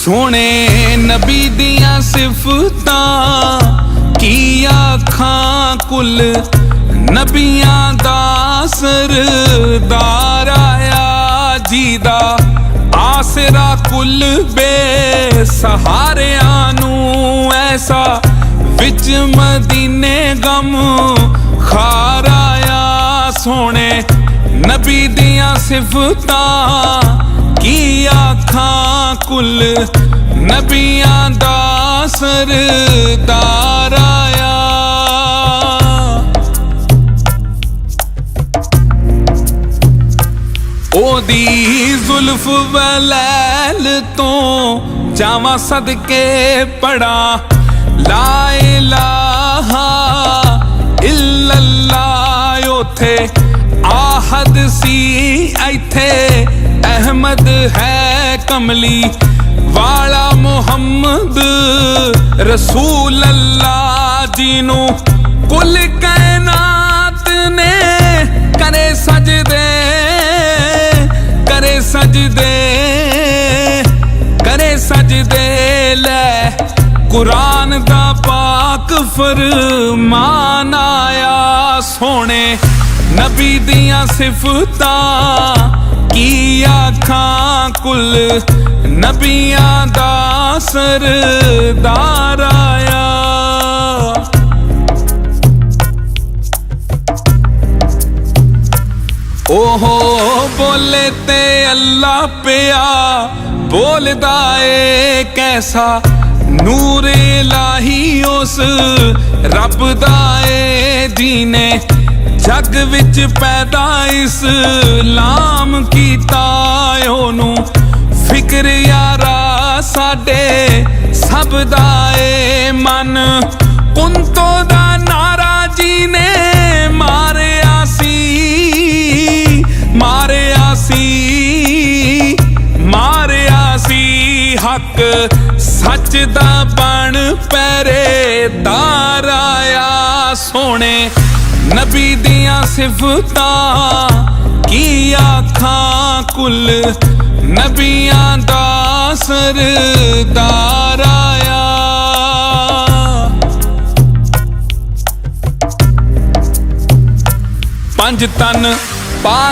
सोने नबी दियां सिफतां की आखां कुल नबियां दा सरदार आया जीदा आसरा कुल बेसहारियां नूं ऐसा विच मदीने गम खार आया। सोने नबी दियां सिफतां की आखां कुल नबियां दा सरदार आया। ओदी जुल्फ वलैल तो जावां सदके पड़ा ला इलाहा इल्लल्लाह। ओथे आहद सी इथे अहमद है कमली वाला मुहम्मद रसूल अल्लाह जीनू कुल कायनात ने करे सजदे करे सजदे करे सजदे। ले कुरान दा पाक फरमान आया। सोने नबी दियां सिफतां की आखां कुल नबियां दा सरदार आया। ओहो बोले ते अल्लाह पिया बोलदा ए कैसा नूर इलाही उस रब दा ए जीने जग विच पैदा इस्लाम कीता। ओनू फिक्र यारा साडे सब दा ए मन कुंतो दा नारा जी ने मारिया सी मारिया सी मारिया सी। हक सच दा बन पहरेदार आया। सोने नबी दियां सिफतां की आखां कुल नबियां दा सरदार आया। पंज तन पाक